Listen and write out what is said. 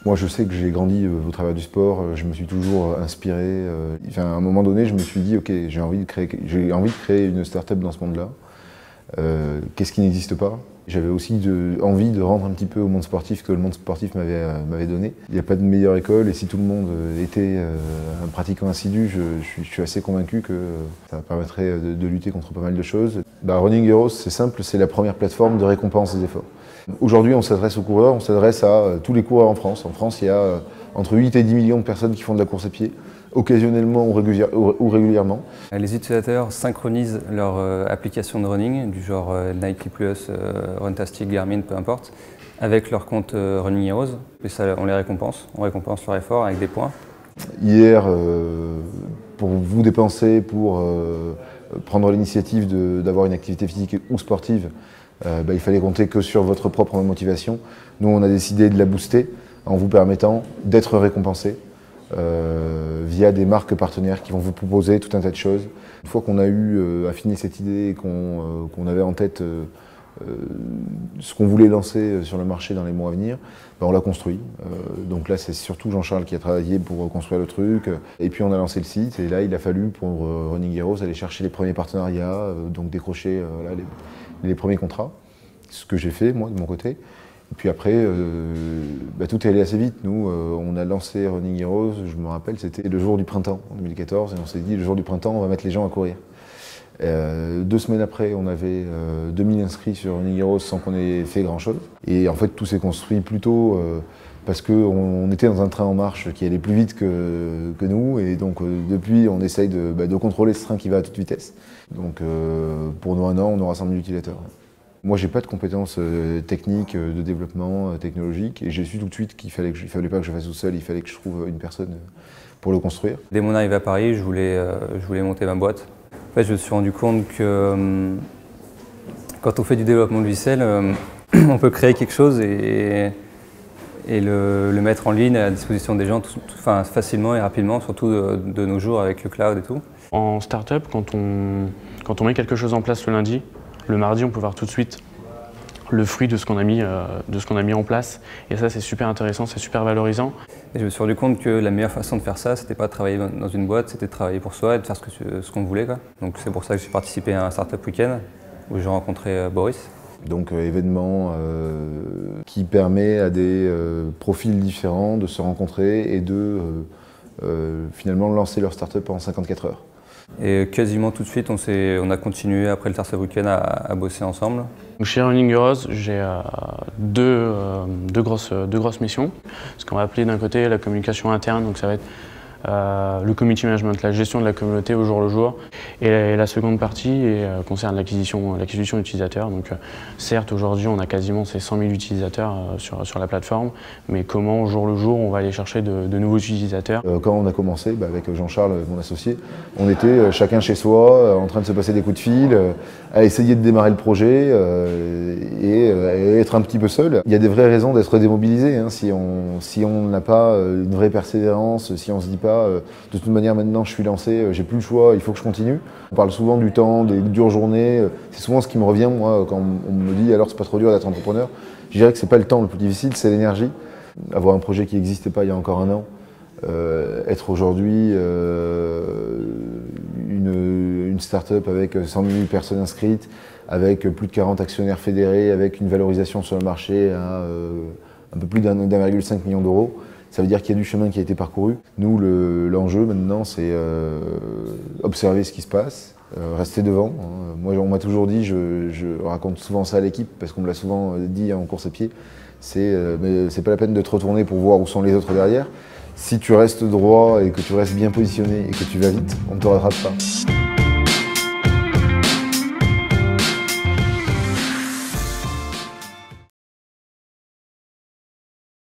Moi, je sais que j'ai grandi au travers du sport, je me suis toujours inspiré. À un moment donné, je me suis dit, ok, j'ai envie de créer une start-up dans ce monde-là. Qu'est-ce qui n'existe pas? J'avais aussi envie de rendre un petit peu au monde sportif que le monde sportif m'avait donné. Il n'y a pas de meilleure école et si tout le monde était un pratiquant assidu, je suis assez convaincu que ça permettrait de lutter contre pas mal de choses. Running Heroes, c'est simple, c'est la première plateforme de récompense des efforts. Aujourd'hui, on s'adresse aux coureurs, on s'adresse à tous les coureurs en France. En France, il y a entre 8 et 10 millions de personnes qui font de la course à pied, occasionnellement ou régulièrement. Les utilisateurs synchronisent leur application de running, du genre Nike+, Runtastic, Garmin, peu importe, avec leur compte Running Heroes. Et ça, on les récompense. On récompense leur effort avec des points. Hier, pour vous dépenser, pour prendre l'initiative d'avoir une activité physique ou sportive, il fallait compter que sur votre propre motivation. Nous, on a décidé de la booster en vous permettant d'être récompensé via des marques partenaires qui vont vous proposer tout un tas de choses. Une fois qu'on a eu affiné cette idée et qu'on avait en tête ce qu'on voulait lancer sur le marché dans les mois à venir, on l'a construit. Donc là, c'est surtout Jean-Charles qui a travaillé pour construire le truc. Et puis on a lancé le site et là, il a fallu pour Running Heroes aller chercher les premiers partenariats, donc décrocher les premiers contrats, ce que j'ai fait moi de mon côté. Et puis après, tout est allé assez vite. Nous, on a lancé Running Heroes, je me rappelle, c'était le jour du printemps en 2014 et on s'est dit le jour du printemps, on va mettre les gens à courir. 2 semaines après, on avait 2000 inscrits sur Running Heroes sans qu'on ait fait grand chose. Et en fait, tout s'est construit plutôt parce qu'on était dans un train en marche qui allait plus vite que nous. Et donc, depuis, on essaye de contrôler ce train qui va à toute vitesse. Donc, pour nous, 1 an, on aura 100 000 utilisateurs. Moi, j'ai pas de compétences techniques, de développement technologique. Et j'ai su tout de suite qu'il fallait pas que je fasse tout seul, il fallait que je trouve une personne pour le construire. Dès mon arrivée à Paris, je voulais monter ma boîte. En fait, je me suis rendu compte que quand on fait du développement logiciel, on peut créer quelque chose et le mettre en ligne à la disposition des gens facilement et rapidement, surtout de nos jours avec le cloud et tout. En start-up, quand on met quelque chose en place le lundi, le mardi, on peut voir tout de suite le fruit de ce qu'on a mis en place. Et ça, c'est super intéressant, c'est super valorisant. Et je me suis rendu compte que la meilleure façon de faire ça, c'était pas de travailler dans une boîte, c'était de travailler pour soi et de faire ce qu'on voulait, quoi. Donc c'est pour ça que j'ai participé à un Startup Weekend où j'ai rencontré Boris. Donc événement qui permet à des profils différents de se rencontrer et de finalement lancer leur start-up en 54 heures. Et quasiment tout de suite, on a continué après le Startup Weekend à bosser ensemble. Chez Running Heroes, j'ai deux grosses missions. Ce qu'on va appeler d'un côté la communication interne, donc ça va être le community management, la gestion de la communauté au jour le jour. Et la seconde partie concerne l'acquisition d'utilisateurs. Donc certes, aujourd'hui, on a quasiment ces 100 000 utilisateurs sur la plateforme, mais comment au jour le jour, on va aller chercher de nouveaux utilisateurs. Quand on a commencé, avec Jean-Charles, mon associé, on était chacun chez soi, en train de se passer des coups de fil, à essayer de démarrer le projet et être un petit peu seul. Il y a des vraies raisons d'être démobilisé, hein, si on n'a pas une vraie persévérance, si on se dit pas de toute manière maintenant je suis lancé, j'ai plus le choix, il faut que je continue. On parle souvent du temps, des dures journées, c'est souvent ce qui me revient moi quand on me dit alors c'est pas trop dur d'être entrepreneur. Je dirais que c'est pas le temps le plus difficile, c'est l'énergie. Avoir un projet qui n'existait pas il y a encore 1 an, être aujourd'hui une start-up avec 100 000 personnes inscrites, avec plus de 40 actionnaires fédérés, avec une valorisation sur le marché à un peu plus d'1,5 million d'euros. Ça veut dire qu'il y a du chemin qui a été parcouru. Nous, l'enjeu maintenant, c'est observer ce qui se passe, rester devant. Moi, on m'a toujours dit, je raconte souvent ça à l'équipe, parce qu'on me l'a souvent dit en course à pied, mais c'est pas la peine de te retourner pour voir où sont les autres derrière. Si tu restes droit et que tu restes bien positionné et que tu vas vite, on ne te rattrape pas.